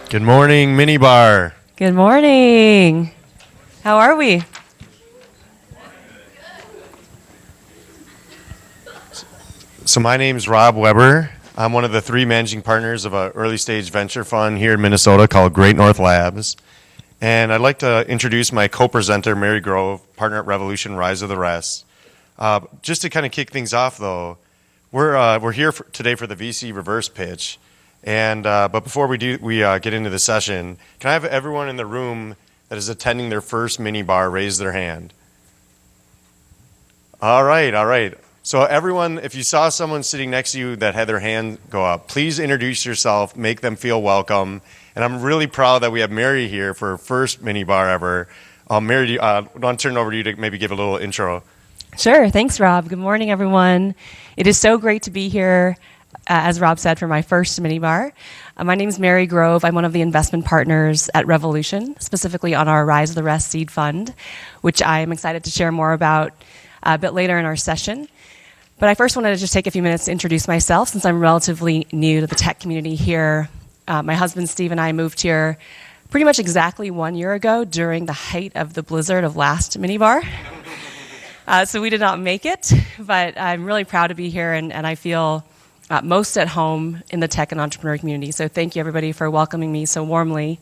Good morning, MinneBar. Good morning. How are we? So my name's Rob Weber. I'm one of the 3 managing partners of an early stage venture fund here in Minnesota called Great North Labs. And I'd like to introduce my co-presenter, Mary Grove, partner at Revolution, Rise of the Rest. Just to kind of kick things off, though, we're here today for the VC reverse pitch. And but before we get into the session, can I have everyone in the room that is attending their first MinneBar raise their hand? All right. So everyone, if you saw someone sitting next to you that had their hand go up, please introduce yourself, make them feel welcome. And I'm really proud that we have Mary here for her first MinneBar ever. Mary, I want to turn it over to you to maybe give a little intro. Sure. Thanks, Rob. Good morning, everyone. It is so great to be here, as Rob said, for my first MinneBar. My name is Mary Grove. I'm one of the investment partners at Revolution, specifically on our Rise of the Rest seed fund, which I am excited to share more about a bit later in our session. But I first wanted to just take a few minutes to introduce myself, since I'm relatively new to the tech community here. My husband, Steve, and I moved here pretty much exactly 1 year ago during the height of the blizzard of last MinneBar. So we did not make it, but I'm really proud to be here, and I feel most at home in the tech and entrepreneur community. So thank you, everybody, for welcoming me so warmly.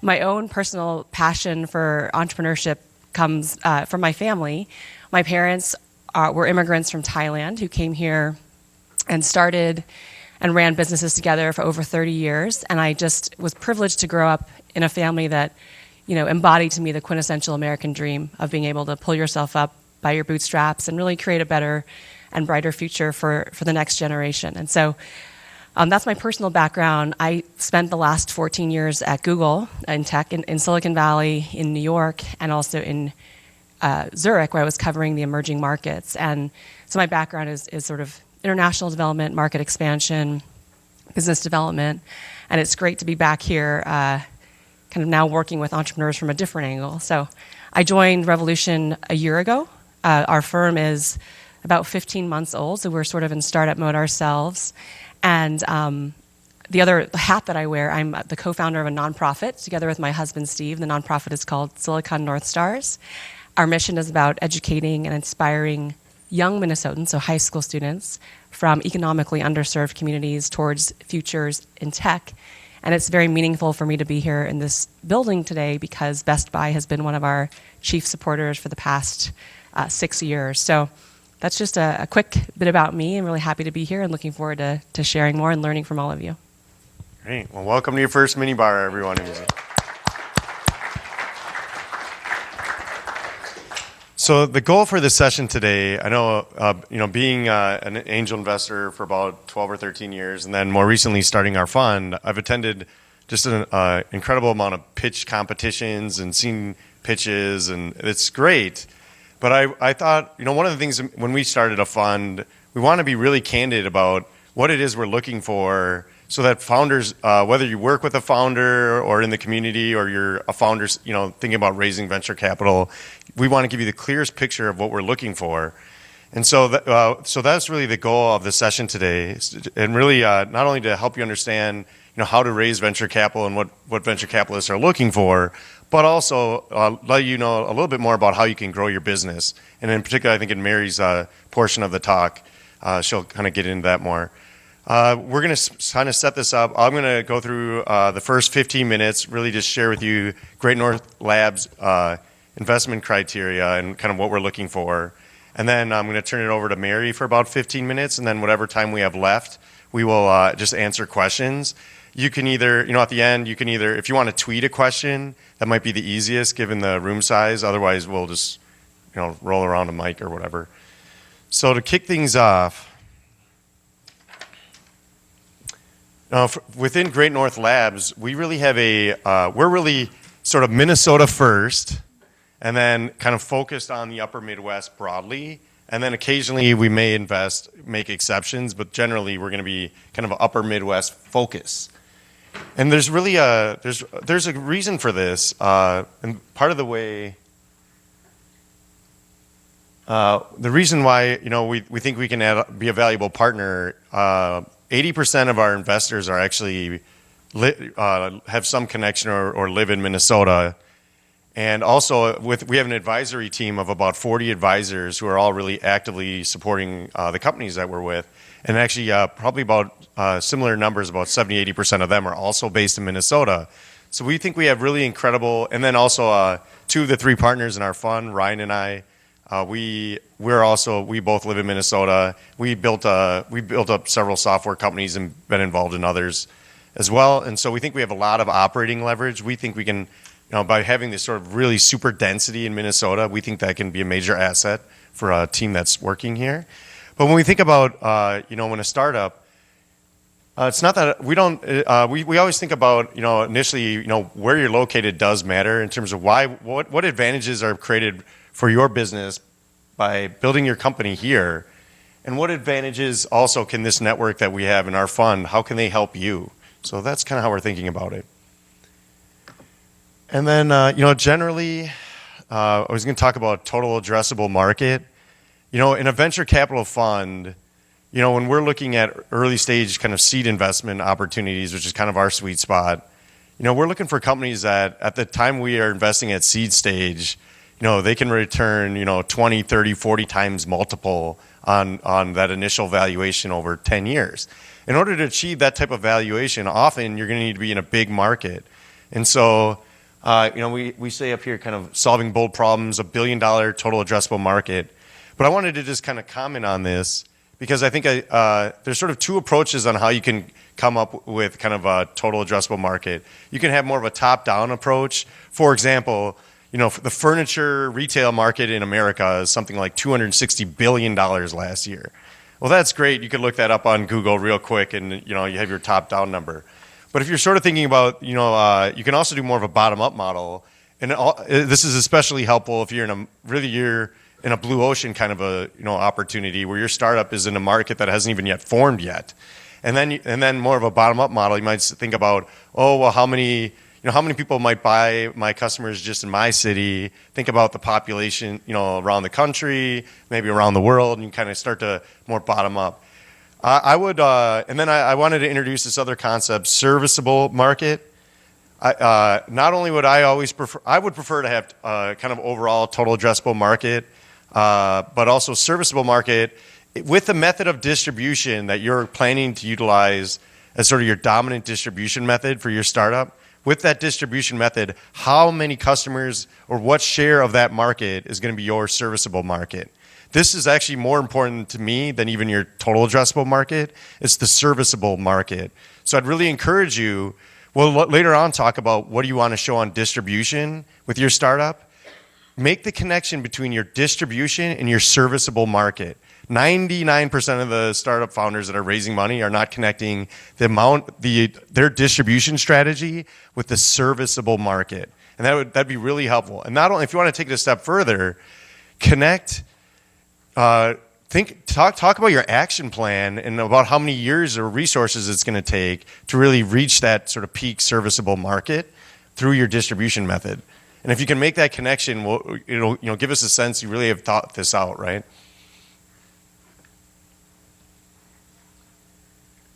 My own personal passion for entrepreneurship comes from my family. My parents were immigrants from Thailand who came here and started and ran businesses together for over 30 years. And I just was privileged to grow up in a family that, embodied to me the quintessential American dream of being able to pull yourself up by your bootstraps and really create a better and brighter future for the next generation. And so that's my personal background. I spent the last 14 years at Google in tech in Silicon Valley, in New York, and also in Zurich, where I was covering the emerging markets. And so my background is sort of international development, market expansion, business development. And it's great to be back here, kind of now working with entrepreneurs from a different angle. So I joined Revolution a year ago. Our firm is about 15 months old, so we're sort of in startup mode ourselves. And the other hat that I wear, I'm the co-founder of a nonprofit together with my husband, Steve. The nonprofit is called Silicon North Stars. Our mission is about educating and inspiring young Minnesotans, so high school students, from economically underserved communities towards futures in tech. And it's very meaningful for me to be here in this building today because Best Buy has been one of our chief supporters for the past 6 years. So that's just a quick bit about me. I'm really happy to be here and looking forward to sharing more and learning from all of you. Great. Well, welcome to your first MinneBar, everyone. So the goal for this session today, I know, being an angel investor for about 12 or 13 years, and then more recently starting our fund, I've attended just an incredible amount of pitch competitions and seen pitches, and it's great. But I thought, one of the things when we started a fund, we want to be really candid about what it is we're looking for so that founders, whether you work with a founder or in the community or you're a founder, thinking about raising venture capital, we want to give you the clearest picture of what we're looking for. And so that's really the goal of the session today, and really not only to help you understand, how to raise venture capital and what venture capitalists are looking for, but also let you know a little bit more about how you can grow your business. And in particular, I think in Mary's portion of the talk, she'll kind of get into that more. We're going to kind of set this up. I'm going to go through the first 15 minutes, really just share with you Great North Labs investment criteria and kind of what we're looking for. And then I'm going to turn it over to Mary for about 15 minutes, and then whatever time we have left, we will just answer questions. You can either, at the end, if you want to tweet a question, that might be the easiest given the room size. Otherwise, we'll just, roll around a mic or whatever. So to kick things off, within Great North Labs, we really have we're really sort of Minnesota first, and then kind of focused on the upper Midwest broadly. And then occasionally we may make exceptions, but generally we're going to be kind of an upper Midwest focus. And there's really there's a reason for this, and part of the way The reason why we think we can be a valuable partner, 80% of our investors are actually have some connection or live in Minnesota. And also, we have an advisory team of about 40 advisors who are all really actively supporting the companies that we're with. And actually, probably about similar numbers, about 70, 80% of them are also based in Minnesota. So we think we have really incredible, and then also 2 of the 3 partners in our fund, Ryan and I, we both live in Minnesota. We built up several software companies and been involved in others as well. And so we think we have a lot of operating leverage. We think we can, by having this sort of really super density in Minnesota, we think that can be a major asset for a team that's working here. But when we think about, when a startup, it's not that we don't, we always think about, initially, where you're located does matter in terms of what advantages are created for your business by building your company here, and what advantages also can this network that we have in our fund, how can they help you? So that's kind of how we're thinking about it. And then, generally, I was going to talk about total addressable market. In a venture capital fund, when we're looking at early stage kind of seed investment opportunities, which is kind of our sweet spot, we're looking for companies that at the time we are investing at seed stage, they can return, 20, 30, 40 times multiple on that initial valuation over 10 years. In order to achieve that type of valuation, often you're going to need to be in a big market. And so, we say up here kind of solving bold problems, $1 billion total addressable market. But I wanted to just kind of comment on this because I think there's sort of 2 approaches on how you can come up with kind of a total addressable market. You can have more of a top-down approach. For example, the furniture retail market in America is something like $260 billion last year. Well, that's great. You could look that up on Google real quick and, you have your top-down number. But if you're sort of thinking about, you can also do more of a bottom-up model. And this is especially helpful if you're in a blue ocean kind of a, opportunity where your startup is in a market that hasn't even yet formed yet. And then more of a bottom-up model, you might think about, how many people might buy my customers just in my city? Think about the population, around the country, maybe around the world, and you kind of start to more bottom up. I wanted to introduce this other concept, serviceable market. Not only would I would prefer to have kind of overall total addressable market, but also serviceable market with the method of distribution that you're planning to utilize as sort of your dominant distribution method for your startup. With that distribution method, how many customers or what share of that market is going to be your serviceable market? This is actually more important to me than even your total addressable market. It's the serviceable market. So I'd really encourage you, later on talk about what do you want to show on distribution with your startup. Make the connection between your distribution and your serviceable market. 99% of the startup founders that are raising money are not connecting their distribution strategy with the serviceable market. And that'd be really helpful. And not only, if you want to take it a step further, connect, talk about your action plan and about how many years or resources it's going to take to really reach that sort of peak serviceable market through your distribution method. And if you can make that connection, it'll give us a sense you really have thought this out, right?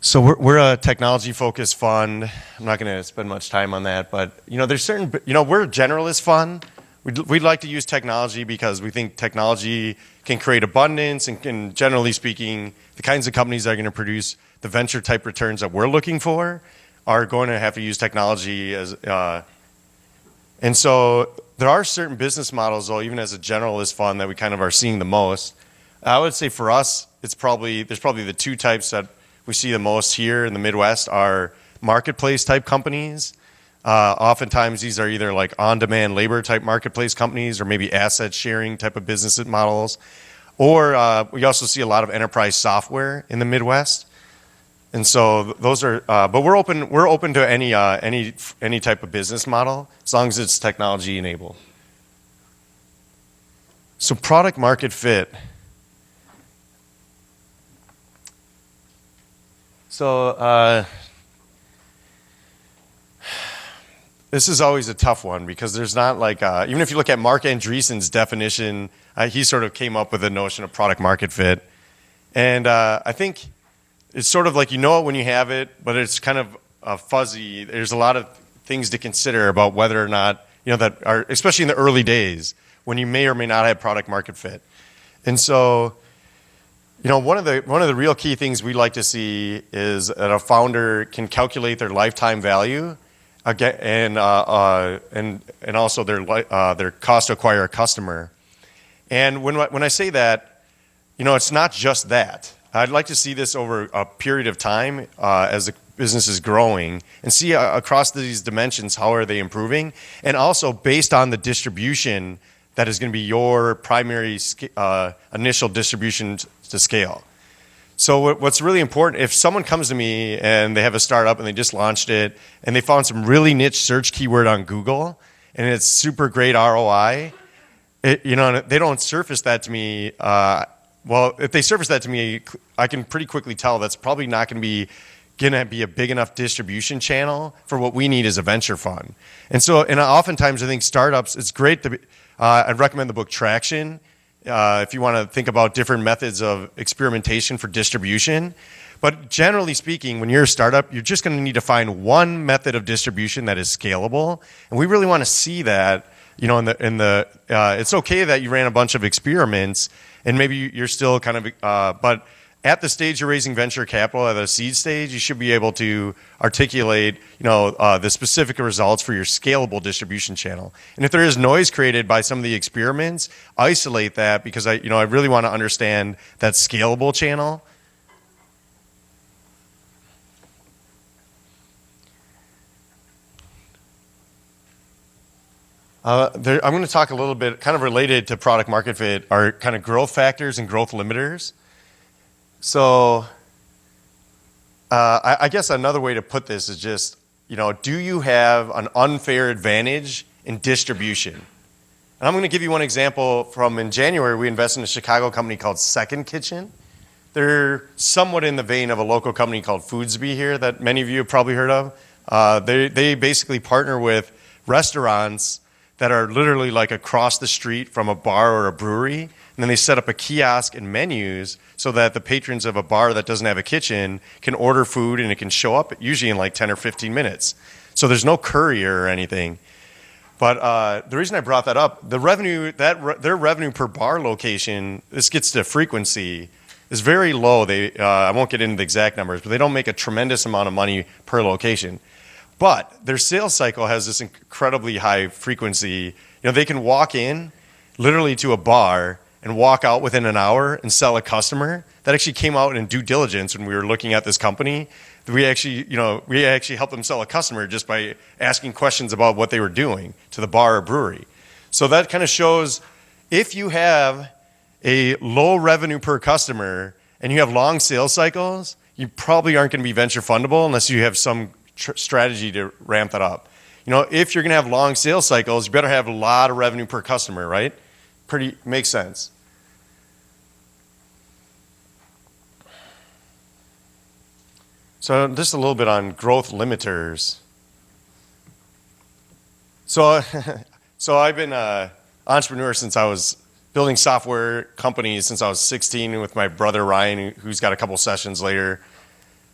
So we're a technology-focused fund. I'm not going to spend much time on that, but there's certain, we're a generalist fund. We'd like to use technology because we think technology can create abundance and can, generally speaking, the kinds of companies that are going to produce the venture-type returns that we're looking for are going to have to use technology as. And so there are certain business models, though, even as a generalist fund, that we kind of are seeing the most. I would say for us, there's probably the 2 types that we see the most here in the Midwest are marketplace type companies. Oftentimes these are either like on-demand labor type marketplace companies or maybe asset sharing type of business models. Or we also see a lot of enterprise software in the Midwest. And so those are, but we're open to any type of business model as long as it's technology enabled. So product market fit. So this is always a tough one because there's not like, even if you look at Mark Andreessen's definition, he sort of came up with the notion of product market fit. And I think it's sort of like you know it when you have it, but it's kind of fuzzy. There's a lot of things to consider about whether or not, that are, especially in the early days, when you may or may not have product market fit. And so, one of the real key things we like to see is that a founder can calculate their lifetime value, and also their cost to acquire a customer. And when I say that, it's not just that. I'd like to see this over a period of time as the business is growing and see across these dimensions how are they improving, and also based on the distribution that is going to be your primary initial distribution to scale. So what's really important, if someone comes to me and they have a startup and they just launched it and they found some really niche search keyword on Google and it's super great ROI, they don't surface that to me. Well, if they surface that to me, I can pretty quickly tell that's probably not going to be a big enough distribution channel for what we need as a venture fund. And oftentimes I think startups, it's great to I'd recommend the book Traction if you want to think about different methods of experimentation for distribution. But generally speaking, when you're a startup, you're just going to need to find one method of distribution that is scalable. And we really want to see that, it's okay that you ran a bunch of experiments and maybe you're still kind of, but at the stage you're raising venture capital at a seed stage, you should be able to articulate, the specific results for your scalable distribution channel. And if there is noise created by some of the experiments, isolate that because I really want to understand that scalable channel. I'm going to talk a little bit, kind of related to product market fit, are kind of growth factors and growth limiters. So I guess another way to put this is just, do you have an unfair advantage in distribution? And I'm going to give you one example from in January, we invested in a Chicago company called Second Kitchen. They're somewhat in the vein of a local company called Foodsby here that many of you have probably heard of. They basically partner with restaurants that are literally like across the street from a bar or a brewery. And then they set up a kiosk and menus so that the patrons of a bar that doesn't have a kitchen can order food and it can show up usually in like 10 or 15 minutes. So there's no courier or anything. But the reason I brought that up, their revenue per bar location, this gets to frequency, is very low. I won't get into the exact numbers, but they don't make a tremendous amount of money per location. But their sales cycle has this incredibly high frequency. They can walk in literally to a bar and walk out within an hour and sell a customer. That actually came out in due diligence when we were looking at this company. We actually helped them sell a customer just by asking questions about what they were doing to the bar or brewery. So that kind of shows if you have a low revenue per customer and you have long sales cycles, you probably aren't going to be venture fundable unless you have some strategy to ramp that up. If you're going to have long sales cycles, you better have a lot of revenue per customer, right? Makes sense. So just a little bit on growth limiters. So I've been an entrepreneur since I was building software companies since I was 16 with my brother Ryan, who's got a couple sessions later.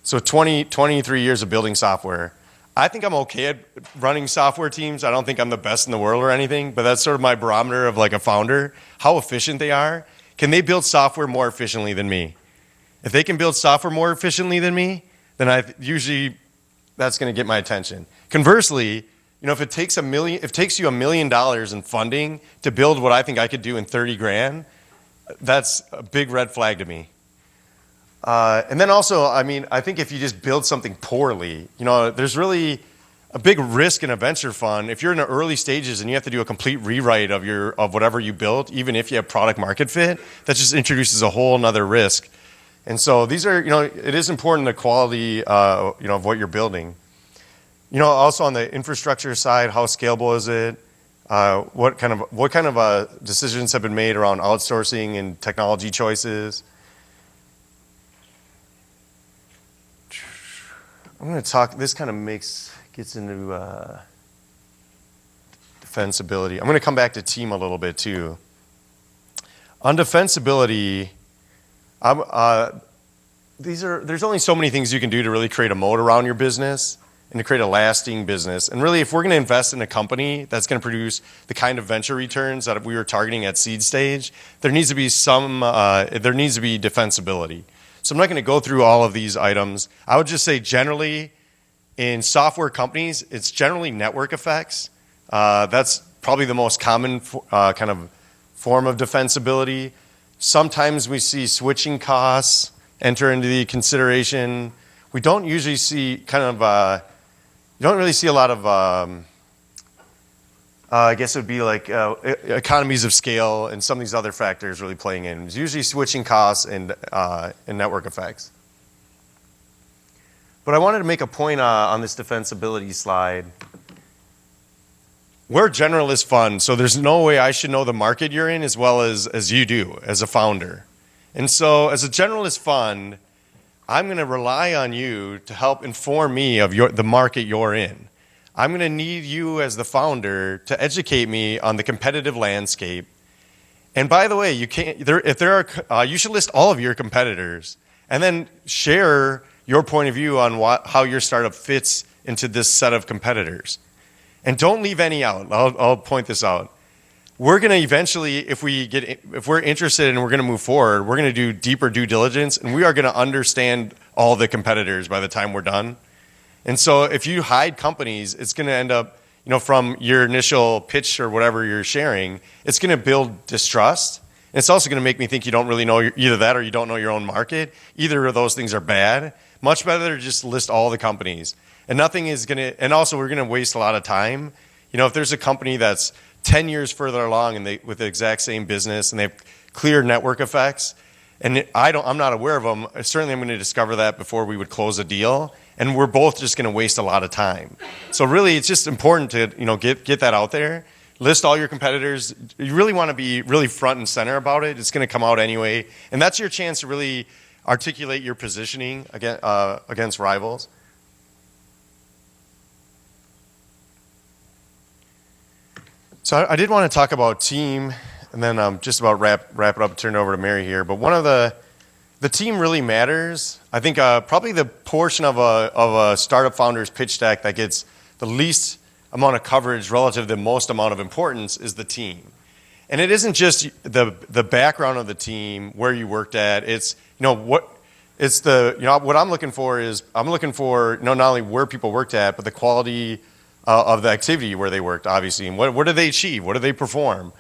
So 23 years of building software. I think I'm okay at running software teams. I don't think I'm the best in the world or anything, but that's sort of my barometer of like a founder, how efficient they are. Can they build software more efficiently than me? If they can build software more efficiently than me, then that's going to get my attention. Conversely, if it takes you $1 million in funding to build what I think I could do in 30 grand, that's a big red flag to me. And then also, I think if you just build something poorly, there's really a big risk in a venture fund. If you're in the early stages and you have to do a complete rewrite of whatever you built, even if you have product market fit, that just introduces a whole nother risk. And so these are, it is important, the quality, of what you're building. Also on the infrastructure side, how scalable is it? What kind of decisions have been made around outsourcing and technology choices? I'm going to talk, this kind of gets into defensibility. I'm going to come back to team a little bit too. On defensibility, there's only so many things you can do to really create a moat around your business and to create a lasting business. And really, if we're going to invest in a company that's going to produce the kind of venture returns that we were targeting at seed stage, there needs to be defensibility. So I'm not going to go through all of these items. I would just say generally, in software companies, it's generally network effects. That's probably the most common kind of form of defensibility. Sometimes we see switching costs enter into the consideration. We don't usually see you don't really see a lot of, I guess it would be like economies of scale and some of these other factors really playing in. It's usually switching costs and network effects. But I wanted to make a point on this defensibility slide. We're a generalist fund, so there's no way I should know the market you're in as well as you do as a founder. And so as a generalist fund, I'm going to rely on you to help inform me of the market you're in. I'm going to need you as the founder to educate me on the competitive landscape. And by the way, you should list all of your competitors and then share your point of view on how your startup fits into this set of competitors. And don't leave any out. I'll point this out. We're going to eventually, if we're interested and we're going to move forward, we're going to do deeper due diligence, and we are going to understand all the competitors by the time we're done. And so if you hide companies, it's going to end up, from your initial pitch or whatever you're sharing, it's going to build distrust. And it's also going to make me think you don't really know either that or you don't know your own market. Either of those things are bad. Much better to just list all the companies. And nothing is going to, and also we're going to waste a lot of time. If there's a company that's 10 years further along and with the exact same business and they have clear network effects, and I'm not aware of them, certainly I'm going to discover that before we would close a deal, and we're both just going to waste a lot of time. So really, it's just important to get that out there. List all your competitors. You really want to be really front and center about it. It's going to come out anyway, and that's your chance to really articulate your positioning against rivals. So I did want to talk about team, and then just about wrap it up and turn it over to Mary here. But one of the team really matters. I think probably the portion of a startup founder's pitch deck that gets the least amount of coverage relative to the most amount of importance is the team. And it isn't just the background of the team, where you worked at. It's what I'm looking for is not only where people worked at, but the quality of the activity where they worked, obviously, and what did they achieve? What did they perform?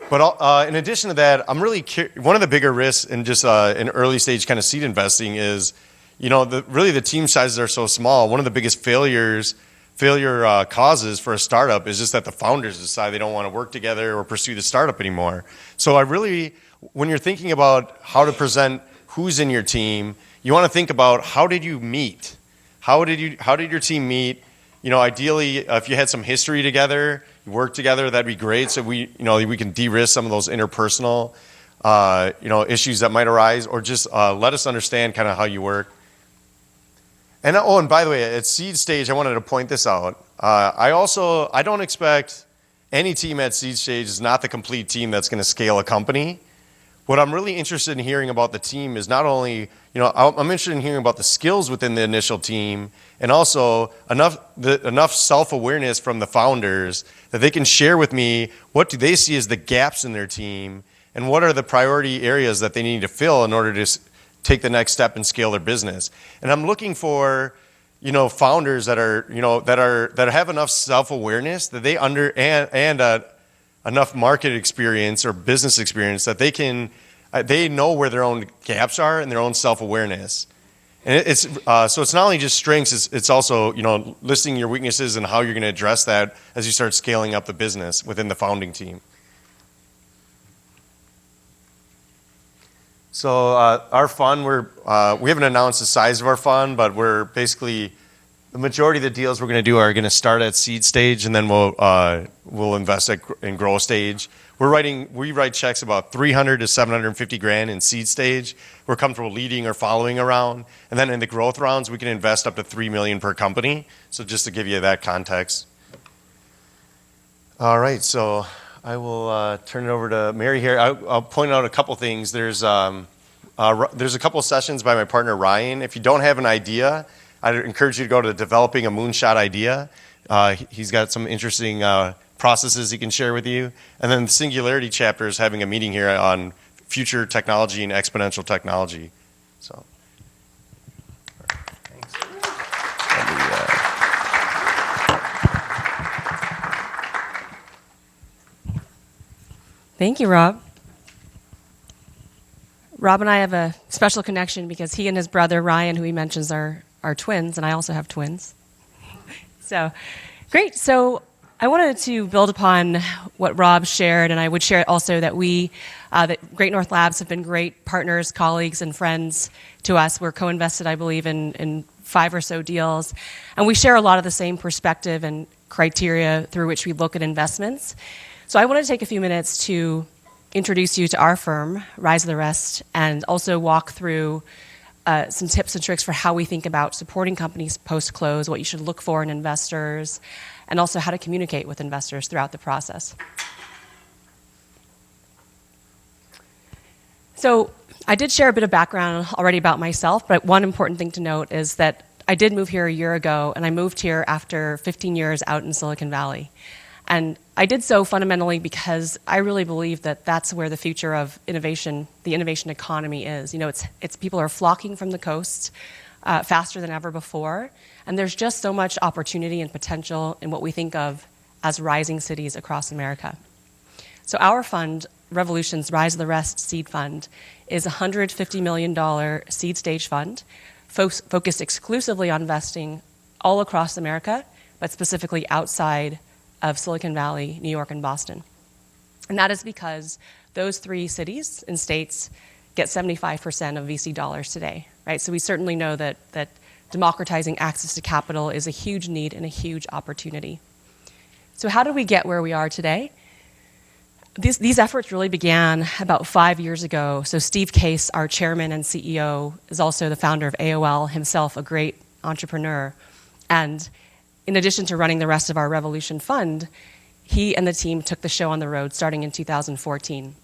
But in addition to that, I'm really one of the bigger risks in just in early stage kind of seed investing is, really the team sizes are so small. One of the biggest failure causes for a startup is just that the founders decide they don't want to work together or pursue the startup anymore. So when you're thinking about how to present who's in your team, you want to think about how did you meet? How did your team meet? Ideally, if you had some history together, you worked together, that'd be great. So we can de-risk some of those interpersonal, issues that might arise, or just let us understand kind of how you work. And by the way, at seed stage, I wanted to point this out. I don't expect any team at seed stage is not the complete team that's going to scale a company. What I'm really interested in hearing about the team is not only, I'm interested in hearing about the skills within the initial team and also enough self-awareness from the founders that they can share with me what do they see as the gaps in their team and what are the priority areas that they need to fill in order to take the next step and scale their business. And I'm looking for, founders that have enough self-awareness that they enough market experience or business experience that they know where their own gaps are and their own self-awareness. And so it's not only just strengths, it's also, listing your weaknesses and how you're going to address that as you start scaling up the business within the founding team. So our fund, we haven't announced the size of our fund, but we're basically, the majority of the deals we're going to do are going to start at seed stage, and then we'll invest in growth stage. We write checks about $300 to $750,000 in seed stage. We're comfortable leading or following around, and then in the growth rounds, we can invest up to $3 million per company. So just to give you that context. All right, so I will turn it over to Mary here. I'll point out a couple things. There's a couple sessions by my partner Ryan. If you don't have an idea, I'd encourage you to go to Developing a Moonshot Idea. He's got some interesting processes he can share with you. And then the Singularity chapter is having a meeting here on future technology and exponential technology. So, thanks. Thank you, Rob. Rob and I have a special connection because he and his brother Ryan, who he mentions, are twins, and I also have twins. So, great. So I wanted to build upon what Rob shared, and I would share also that that Great North Labs have been great partners, colleagues, and friends to us. We're co-invested, I believe, in 5 or so deals, and we share a lot of the same perspective and criteria through which we look at investments. So I want to take a few minutes to introduce you to our firm, Rise of the Rest, and also walk through some tips and tricks for how we think about supporting companies post-close, what you should look for in investors, and also how to communicate with investors throughout the process. So I did share a bit of background already about myself, but one important thing to note is that I did move here a year ago, and I moved here after 15 years out in Silicon Valley. And I did so fundamentally because I really believe that that's where the future of innovation, the innovation economy is. You know, it's people are flocking from the coast faster than ever before, and there's just so much opportunity and potential in what we think of as rising cities across America. So our fund, Revolution's Rise of the Rest Seed Fund, is a $150 million seed stage fund focused exclusively on investing all across America, but specifically outside of Silicon Valley, New York, and Boston. And that is because those 3 cities and states get 75% of VC dollars today, right? So we certainly know that democratizing access to capital is a huge need and a huge opportunity. So how did we get where we are today? These efforts really began about 5 years ago. So Steve Case, our chairman and CEO, is also the founder of AOL, himself a great entrepreneur. And in addition to running the rest of our Revolution fund, he and the team took the show on the road starting in 2014.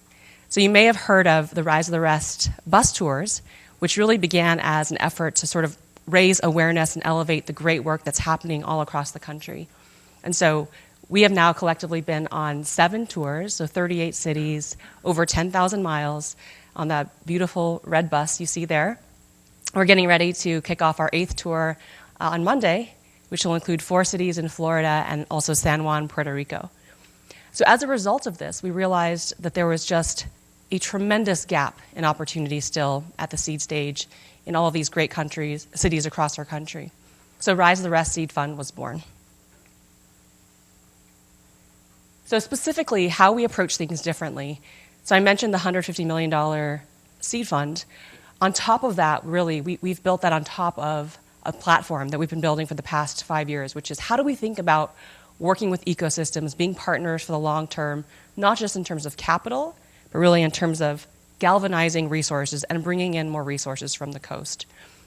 So you may have heard of the Rise of the Rest bus tours, which really began as an effort to sort of raise awareness and elevate the great work that's happening all across the country. And so we have now collectively been on 7 tours, so 38 cities, over 10,000 miles on that beautiful red bus you see there. We're getting ready to kick off our 8th tour on Monday, which will include 4 cities in Florida and also San Juan, Puerto Rico. So as a result of this, we realized that there was just a tremendous gap in opportunity still at the seed stage in all of these great cities across our country. So Rise of the Rest Seed Fund was born. So specifically, how we approach things differently. So I mentioned the $150 million seed fund. On top of that, really, we've built that on top of a platform that we've been building for the past 5 years, which is how do we think about working with ecosystems, being partners for the long term, not just in terms of capital, but really in terms of galvanizing resources and bringing in more resources from the coast.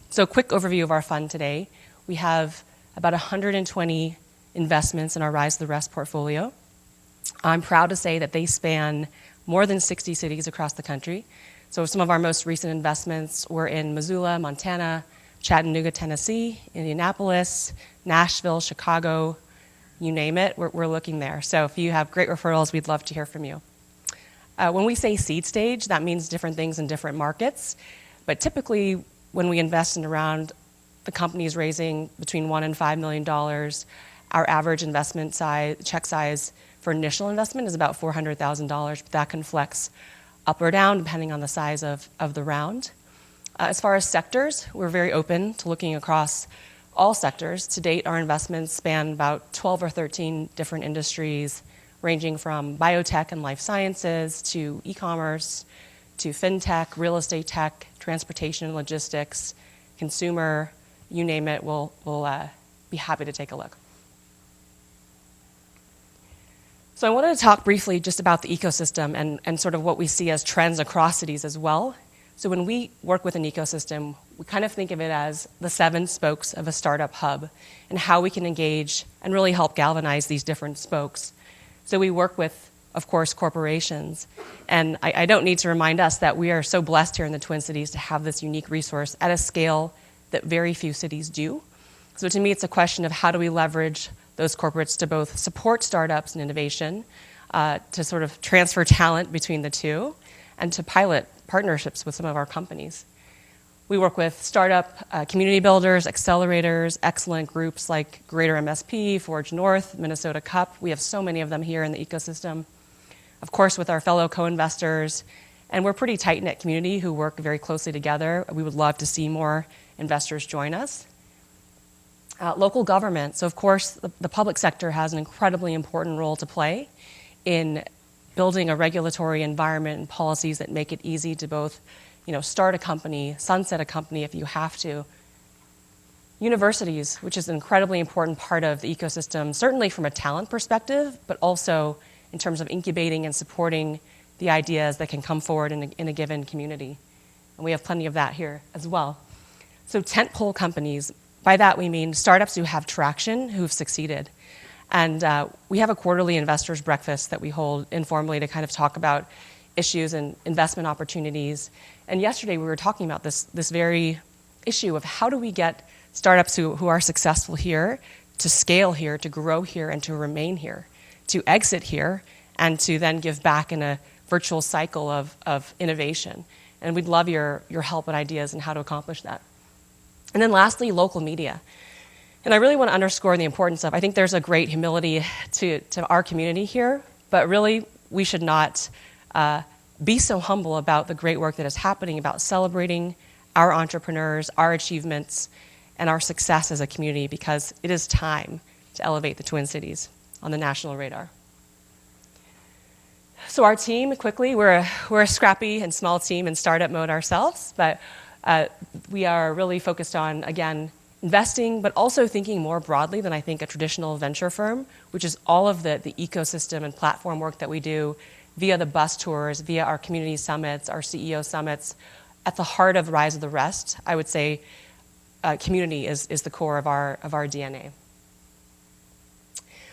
So a quick overview of our fund today. We have about 120 investments in our Rise of the Rest portfolio. I'm proud to say that they span more than 60 cities across the country. So some of our most recent investments were in Missoula, Montana, Chattanooga, Tennessee, Indianapolis, Nashville, Chicago, you name it, we're looking there. So if you have great referrals, we'd love to hear from you. When we say seed stage, that means different things in different markets. But typically, when we invest in around the companies raising between $1 and $5 million, our average investment size, check size for initial investment is about $400,000, but that can flex up or down depending on the size of the round. As far as sectors, we're very open to looking across all sectors. To date, our investments span about 12 or 13 different industries, ranging from biotech and life sciences to e-commerce, to fintech, real estate tech, transportation and logistics, consumer, you name it, we'll be happy to take a look. So I wanted to talk briefly just about the ecosystem and sort of what we see as trends across cities as well. So when we work with an ecosystem, we kind of think of it as the 7 spokes of a startup hub and how we can engage and really help galvanize these different spokes. So we work with, of course, corporations. And I don't need to remind us that we are so blessed here in the Twin Cities to have this unique resource at a scale that very few cities do. So to me, it's a question of how do we leverage those corporates to both support startups and innovation, to sort of transfer talent between the two, and to pilot partnerships with some of our companies. We work with startup community builders, accelerators, excellent groups like Greater MSP, Forge North, Minnesota Cup. We have so many of them here in the ecosystem. Of course, with our fellow co-investors, and we're a pretty tight-knit community who work very closely together. We would love to see more investors join us. Local government. So, of course, the public sector has an incredibly important role to play in building a regulatory environment and policies that make it easy to both, start a company, sunset a company if you have to. Universities, which is an incredibly important part of the ecosystem, certainly from a talent perspective, but also in terms of incubating and supporting the ideas that can come forward in a given community. And we have plenty of that here as well. So tentpole companies, by that we mean startups who have traction, who've succeeded. And we have a quarterly investors breakfast that we hold informally to kind of talk about issues and investment opportunities. And yesterday we were talking about this very issue of how do we get startups who are successful here to scale here, to grow here, and to remain here, to exit here, and to then give back in a virtual cycle of innovation. And we'd love your help and ideas in how to accomplish that. And then lastly, local media. And I really want to underscore the importance of, I think there's a great humility to our community here, but really we should not be so humble about the great work that is happening, about celebrating our entrepreneurs, our achievements, and our success as a community, because it is time to elevate the Twin Cities on the national radar. So our team, quickly, we're a scrappy and small team in startup mode ourselves, but we are really focused on, again, investing, but also thinking more broadly than I think a traditional venture firm, which is all of the ecosystem and platform work that we do via the bus tours, via our community summits, our CEO summits. At the heart of Rise of the Rest, I would say community is the core of our DNA.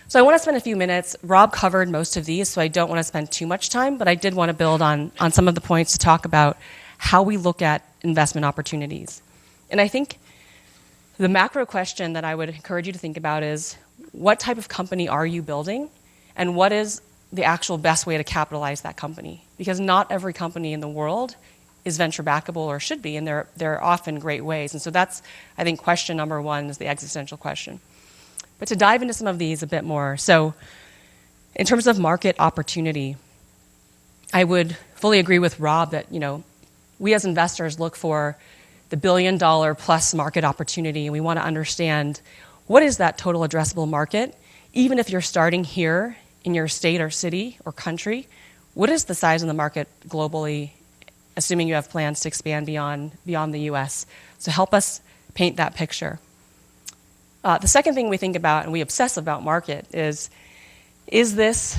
So I want to spend a few minutes. Rob covered most of these, so I don't want to spend too much time, but I did want to build on some of the points to talk about how we look at investment opportunities. And I think the macro question that I would encourage you to think about is, what type of company are you building, and what is the actual best way to capitalize that company? Because not every company in the world is venture backable or should be, and there are often great ways. And so that's, I think, question number one is the existential question. But to dive into some of these a bit more, so in terms of market opportunity, I would fully agree with Rob that, we as investors look for the $1 billion plus market opportunity, and we want to understand what is that total addressable market, even if you're starting here in your state or city or country, what is the size of the market globally, assuming you have plans to expand beyond the US? So help us paint that picture. The second thing we think about and we obsess about market is this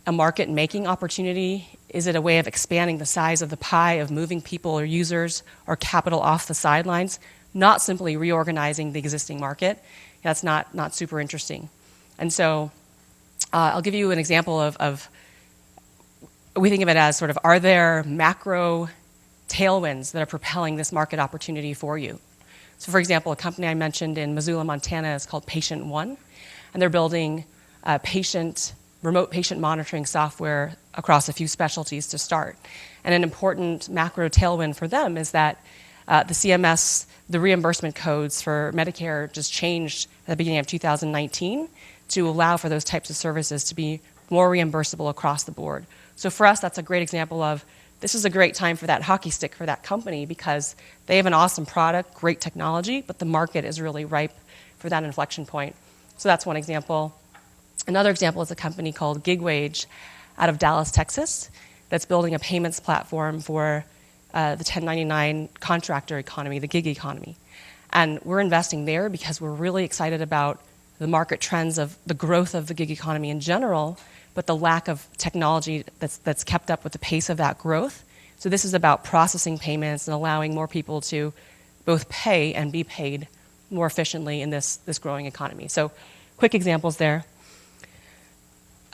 a market-making opportunity? Is it a way of expanding the size of the pie, of moving people or users or capital off the sidelines, not simply reorganizing the existing market? That's not super interesting. And so I'll give you an example of we think of it as sort of, are there macro tailwinds that are propelling this market opportunity for you? So for example, a company I mentioned in Missoula, Montana is called Patient One, and they're building remote patient monitoring software across a few specialties to start. And an important macro tailwind for them is that the CMS, the reimbursement codes for Medicare just changed at the beginning of 2019 to allow for those types of services to be more reimbursable across the board. So for us, that's a great example of this is a great time for that hockey stick for that company because they have an awesome product, great technology, but the market is really ripe for that inflection point. So that's one example. Another example is a company called GigWage out of Dallas, Texas, that's building a payments platform for the 1099 contractor economy, the gig economy. And we're investing there because we're really excited about the market trends of the growth of the gig economy in general, but the lack of technology that's kept up with the pace of that growth. So this is about processing payments and allowing more people to both pay and be paid more efficiently in this growing economy. So quick examples there.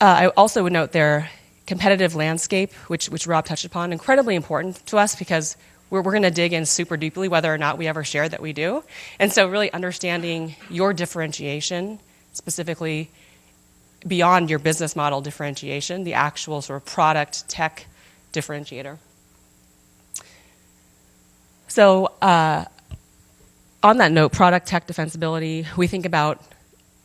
I also would note their competitive landscape, which Rob touched upon, incredibly important to us because we're going to dig in super deeply whether or not we ever share that we do. And so really understanding your differentiation, specifically beyond your business model differentiation, the actual sort of product tech differentiator. So on that note, product tech defensibility, we think about,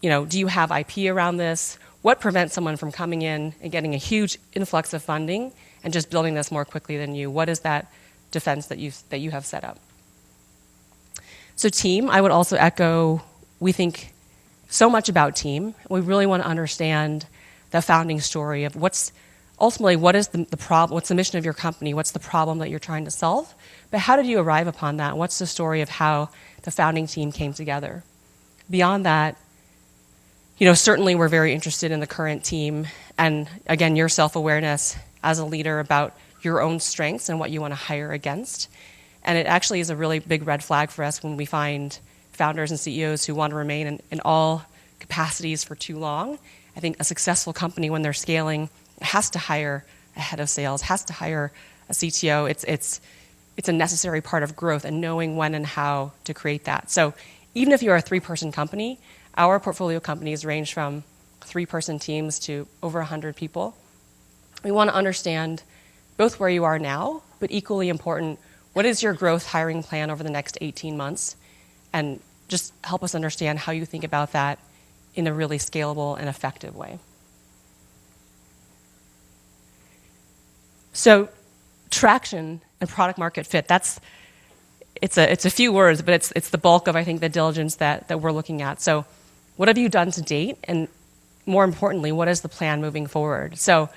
do you have IP around this? What prevents someone from coming in and getting a huge influx of funding and just building this more quickly than you? What is that defense that you have set up? So team, I would also echo, we think so much about team. We really want to understand the founding story of what is the problem, what's the mission of your company, what's the problem that you're trying to solve, but how did you arrive upon that? What's the story of how the founding team came together? Beyond that, certainly we're very interested in the current team and, again, your self-awareness as a leader about your own strengths and what you want to hire against. And it actually is a really big red flag for us when we find founders and CEOs who want to remain in all capacities for too long. I think a successful company, when they're scaling, has to hire a head of sales, has to hire a CTO. It's a necessary part of growth and knowing when and how to create that. So even if you're a 3-person company, our portfolio companies range from 3-person teams to over 100 people. We want to understand both where you are now, but equally important, what is your growth hiring plan over the next 18 months? And just help us understand how you think about that in a really scalable and effective way. So traction and product market fit, it's a few words, but it's the bulk of, I think, the diligence that we're looking at. So what have you done to date? And more importantly, what is the plan moving forward? So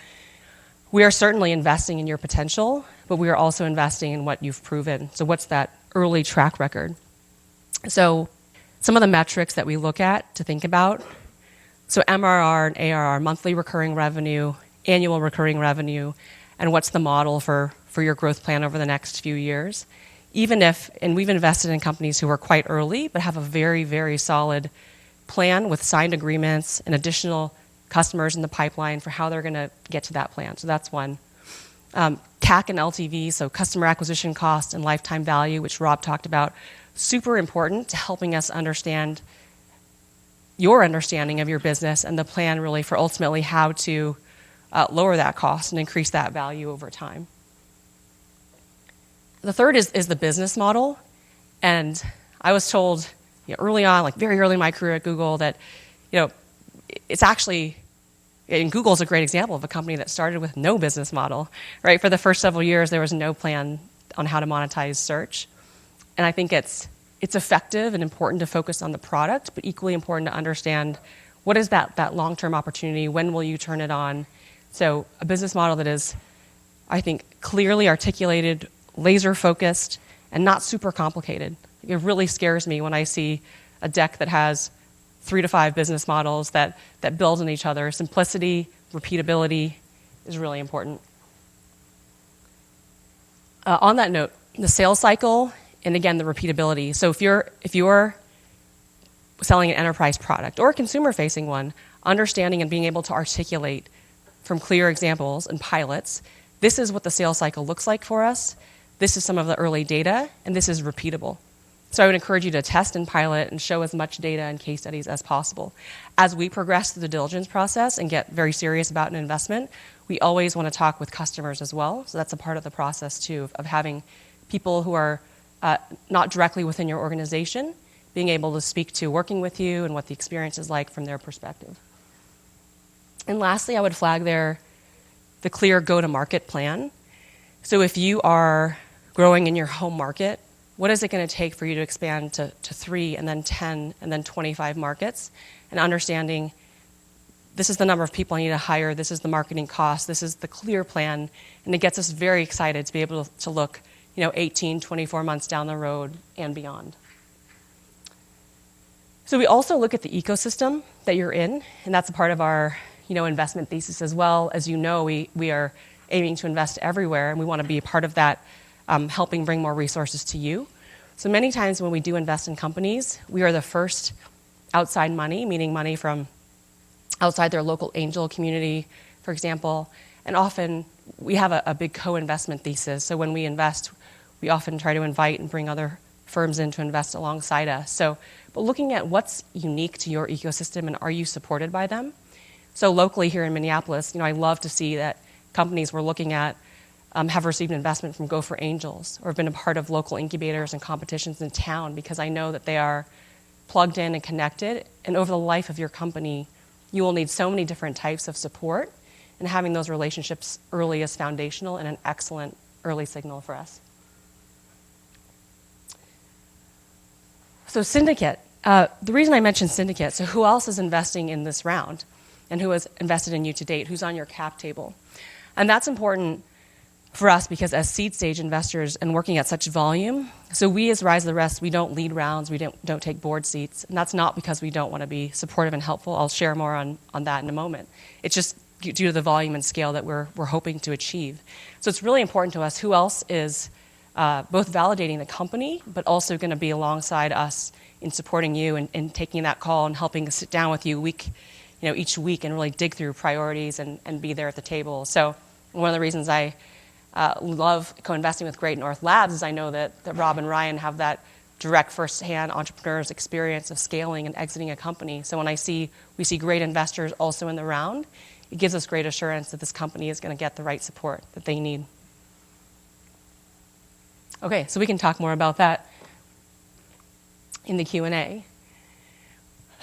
we are certainly investing in your potential, but we are also investing in what you've proven. So what's that early track record? So some of the metrics that we look at to think about, so MRR and ARR, monthly recurring revenue, annual recurring revenue, and what's the model for your growth plan over the next few years. And we've invested in companies who are quite early, but have a very, very solid plan with signed agreements and additional customers in the pipeline for how they're going to get to that plan. So that's one. CAC and LTV, so customer acquisition cost and lifetime value, which Rob talked about, super important to helping us understand your understanding of your business and the plan really for ultimately how to lower that cost and increase that value over time. The third is the business model. And I was told early on, like very early in my career at Google, that it's actually, and Google's a great example of a company that started with no business model, right? For the first several years, there was no plan on how to monetize search. And I think it's effective and important to focus on the product, but equally important to understand what is that long-term opportunity, when will you turn it on? So a business model that is, I think, clearly articulated, laser-focused, and not super complicated. It really scares me when I see a deck that has 3 to 5 business models that build on each other. Simplicity, repeatability is really important. On that note, the sales cycle, and again, the repeatability. So if you're selling an enterprise product or a consumer-facing one, understanding and being able to articulate from clear examples and pilots, this is what the sales cycle looks like for us. This is some of the early data, and this is repeatable. So I would encourage you to test and pilot and show as much data and case studies as possible. As we progress through the diligence process and get very serious about an investment, we always want to talk with customers as well. So that's a part of the process, too, of having people who are not directly within your organization being able to speak to working with you and what the experience is like from their perspective. And lastly, I would flag there the clear go-to-market plan. So if you are growing in your home market, what is it going to take for you to expand to 3 and then 10 and then 25 markets? And understanding this is the number of people I need to hire, this is the marketing cost, this is the clear plan, and it gets us very excited to be able to look 18, 24 months down the road and beyond. So we also look at the ecosystem that you're in, and that's a part of our investment thesis as well. As you know, we are aiming to invest everywhere, and we want to be a part of that, helping bring more resources to you. So many times when we do invest in companies, we are the first outside money, meaning money from outside their local angel community, for example. And often we have a big co-investment thesis. So when we invest, we often try to invite and bring other firms in to invest alongside us. But looking at what's unique to your ecosystem and are you supported by them? So locally here in Minneapolis, I love to see that companies we're looking at have received investment from Go for Angels or have been a part of local incubators and competitions in town, because I know that they are plugged in and connected. And over the life of your company, you will need so many different types of support, and having those relationships early is foundational and an excellent early signal for us. So syndicate. The reason I mentioned syndicate, so who else is investing in this round and who has invested in you to date? Who's on your cap table? And that's important for us because as seed stage investors and working at such volume, so we as Rise of the Rest, we don't lead rounds, we don't take board seats. And that's not because we don't want to be supportive and helpful. I'll share more on that in a moment. It's just due to the volume and scale that we're hoping to achieve. So it's really important to us who else is both validating the company, but also going to be alongside us in supporting you and taking that call and helping us sit down with you each week and really dig through priorities and be there at the table. So one of the reasons I love co-investing with Great North Labs is I know that Rob and Ryan have that direct first-hand entrepreneur's experience of scaling and exiting a company. So when we see great investors also in the round, it gives us great assurance that this company is going to get the right support that they need. Okay, so we can talk more about that in the Q&A.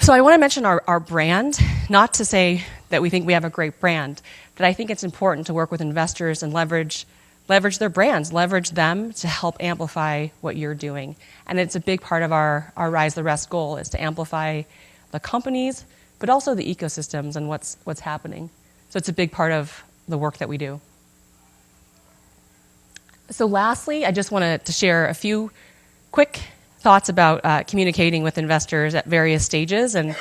So I want to mention our brand, not to say that we think we have a great brand, but I think it's important to work with investors and leverage their brands, leverage them to help amplify what you're doing. And it's a big part of our Rise the Rest goal is to amplify the companies, but also the ecosystems and what's happening. So it's a big part of the work that we do. So lastly, I just wanted to share a few quick thoughts about communicating with investors at various stages. And,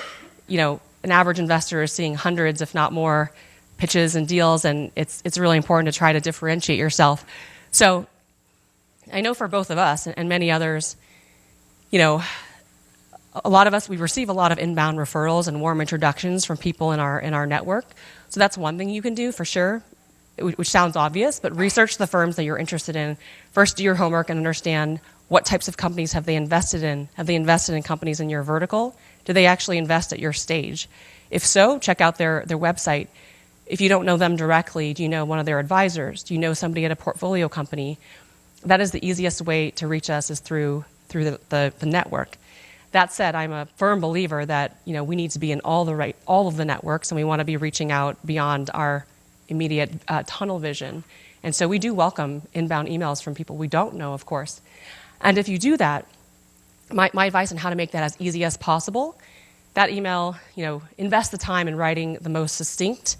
an average investor is seeing hundreds, if not more, pitches and deals, and it's really important to try to differentiate yourself. So I know for both of us and many others, a lot of us, we receive a lot of inbound referrals and warm introductions from people in our network. So that's one thing you can do for sure, which sounds obvious, but research the firms that you're interested in. First, do your homework and understand what types of companies have they invested in. Have they invested in companies in your vertical? Do they actually invest at your stage? If so, check out their website. If you don't know them directly, do you know one of their advisors? Do you know somebody at a portfolio company? That is the easiest way to reach us is through the network. That said, I'm a firm believer that we need to be in all of the networks, and we want to be reaching out beyond our immediate tunnel vision. And so we do welcome inbound emails from people we don't know, of course. And if you do that, my advice on how to make that as easy as possible, that email, invest the time in writing the most succinct,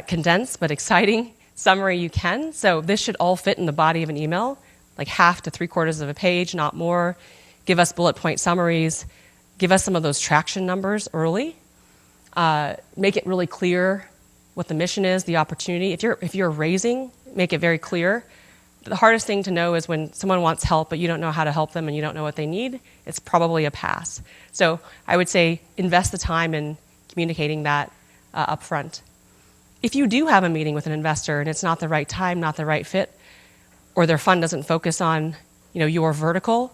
condensed but exciting summary you can. So this should all fit in the body of an email, like half to 3/4 of a page, not more. Give us bullet point summaries. Give us some of those traction numbers early. Make it really clear what the mission is, the opportunity. If you're raising, make it very clear. The hardest thing to know is when someone wants help, but you don't know how to help them and you don't know what they need, it's probably a pass. So I would say invest the time in communicating that up front. If you do have a meeting with an investor and it's not the right time, not the right fit, or their fund doesn't focus on your vertical,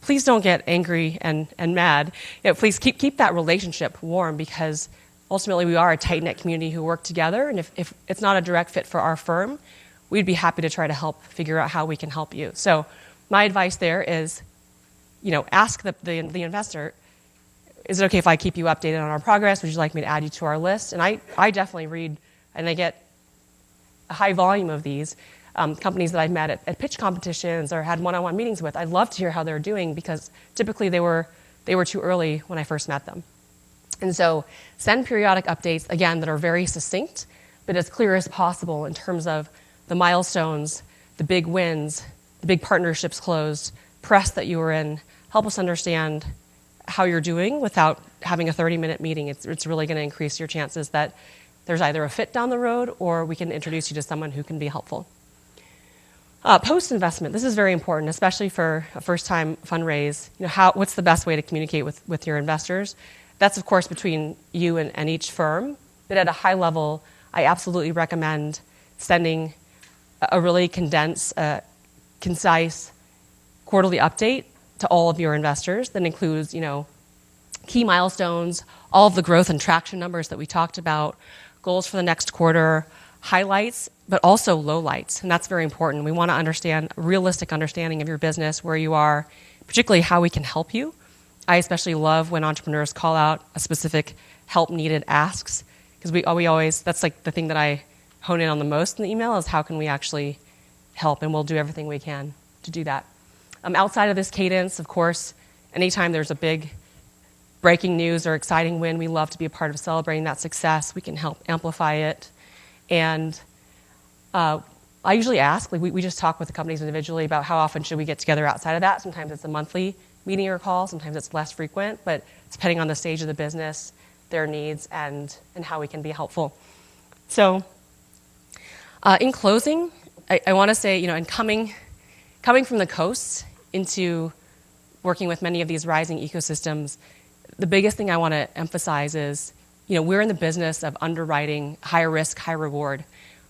please don't get angry and mad. Please keep that relationship warm, because ultimately we are a tight-knit community who work together, and if it's not a direct fit for our firm, we'd be happy to try to help figure out how we can help you. So my advice there is, ask the investor, is it okay if I keep you updated on our progress? Would you like me to add you to our list? And I definitely read, and I get a high volume of these companies that I've met at pitch competitions or had one-on-one meetings with. I'd love to hear how they're doing, because typically they were too early when I first met them. And so send periodic updates, again, that are very succinct, but as clear as possible in terms of the milestones, the big wins, the big partnerships closed, press that you were in. Help us understand how you're doing without having a 30-minute meeting. It's really going to increase your chances that there's either a fit down the road or we can introduce you to someone who can be helpful. Post-investment, this is very important, especially for a first-time fundraise. What's the best way to communicate with your investors? That's, of course, between you and each firm. But at a high level, I absolutely recommend sending a really condensed, concise quarterly update to all of your investors that includes, key milestones, all of the growth and traction numbers that we talked about, goals for the next quarter, highlights, but also lowlights. And that's very important. We want to understand a realistic understanding of your business, where you are, particularly how we can help you. I especially love when entrepreneurs call out a specific help needed asks, because we always, that's like the thing that I hone in on the most in the email is how can we actually help, and we'll do everything we can to do that. Outside of this cadence, of course, anytime there's a big breaking news or exciting win, we love to be a part of celebrating that success. We can help amplify it. And I usually ask, we just talk with the companies individually about how often should we get together outside of that. Sometimes it's a monthly meeting or call, sometimes it's less frequent, but it's depending on the stage of the business, their needs, and how we can be helpful. So in closing, I want to say, in coming from the coast into working with many of these rising ecosystems, the biggest thing I want to emphasize is, we're in the business of underwriting higher risk, high reward.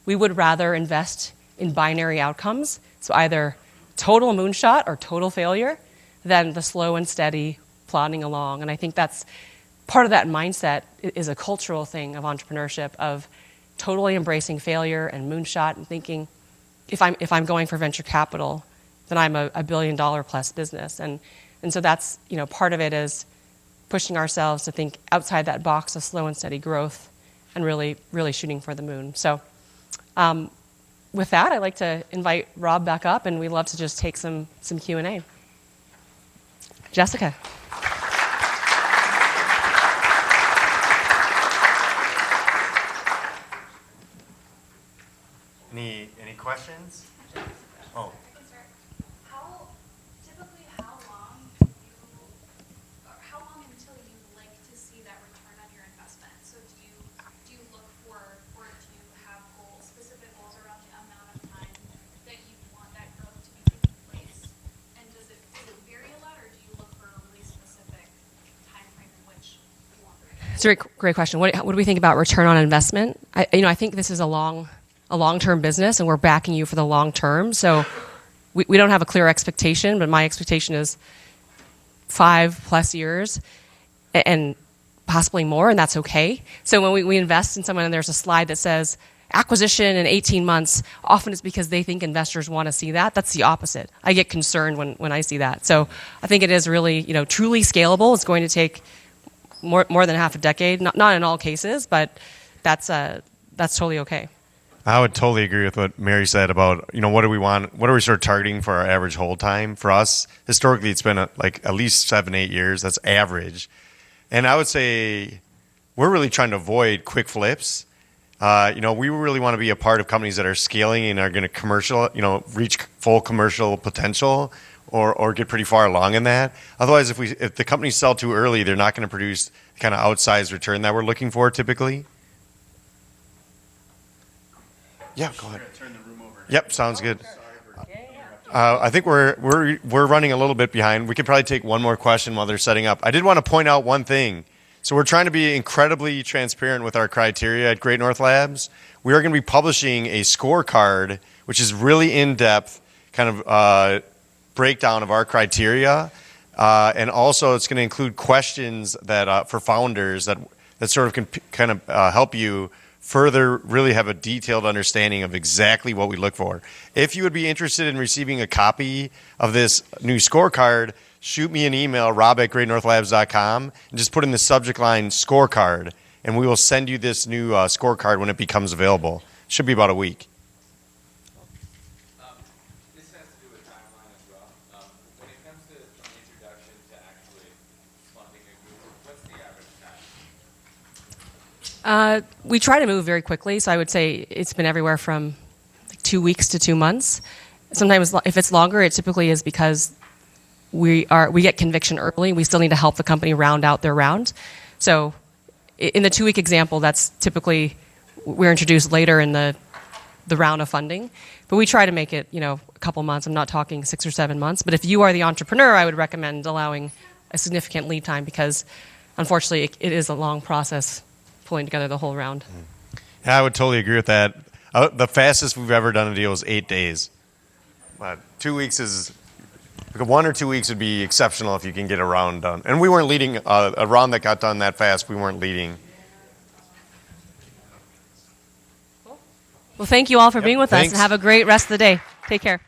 We would rather invest in binary outcomes, so either total moonshot or total failure, than the slow and steady plodding along. And I think that's part of that mindset is a cultural thing of entrepreneurship, of totally embracing failure and moonshot and thinking, if I'm going for venture capital, then I'm a $1 billion plus business. And so that's, part of it is pushing ourselves to think outside that box of slow and steady growth and really, really shooting for the moon. So with that, I'd like to invite Rob back up, and we'd love to just take some Q&A. Jessica. Any questions? Oh. How long until you like to see that return on your investment? So do you look for, or do you have specific goals around the amount of time that you want that growth to be taking place? And does it vary a lot, or do you look for a really specific time frame in which you want the return? It's a great question. What do we think about return on investment? I think this is a long-term business, and we're backing you for the long term. So we don't have a clear expectation, but my expectation is 5+ years and possibly more, and that's okay. So when we invest in someone and there's a slide that says acquisition in 18 months, often it's because they think investors want to see that. That's the opposite. I get concerned when I see that. So I think it is really, truly scalable. It's going to take more than half a decade, not in all cases, but that's totally okay. I would totally agree with what Mary said about, what do we want? What are we sort of targeting for our average hold time? For us, historically, it's been at least 7-8 years. That's average. And I would say we're really trying to avoid quick flips. We really want to be a part of companies that are scaling and are going to reach full commercial potential or get pretty far along in that. Otherwise, if the companies sell too early, they're not going to produce the kind of outsized return that we're looking for typically. Yeah, go ahead. Turn the room over. Yep, sounds good. I think we're running a little bit behind. We could probably take one more question while they're setting up. I did want to point out one thing. So we're trying to be incredibly transparent with our criteria at Great North Labs. We are going to be publishing a scorecard, which is really in-depth kind of breakdown of our criteria. And also it's going to include questions that for founders that sort of can kind of help you further really have a detailed understanding of exactly what we look for. If you would be interested in receiving a copy of this new scorecard, shoot me an email, rob@greatnorthlabs.com, and just put in the subject line scorecard, and we will send you this new scorecard when it becomes available. Should be about a week. This has to do with timeline as well. When it comes to from introduction to actually funding a group, what's the average time? We try to move very quickly, so I would say it's been everywhere from 2 weeks to 2 months. Sometimes, if it's longer, it typically is because we get conviction early. We still need to help the company round out their round. So, in the 2-week example, that's typically we're introduced later in the round of funding. But we try to make it, a couple months. I'm not talking 6 or 7 months. But if you are the entrepreneur, I would recommend allowing a significant lead time because unfortunately, it is a long process pulling together the whole round. Yeah, I would totally agree with that. The fastest we've ever done a deal was 8 days. 2 weeks is, like 1 or 2 weeks would be exceptional if you can get a round done. And we weren't leading, a round that got done that fast, we weren't leading. Well, thank you all for being with us, thanks. and have a great rest of the day. Take care.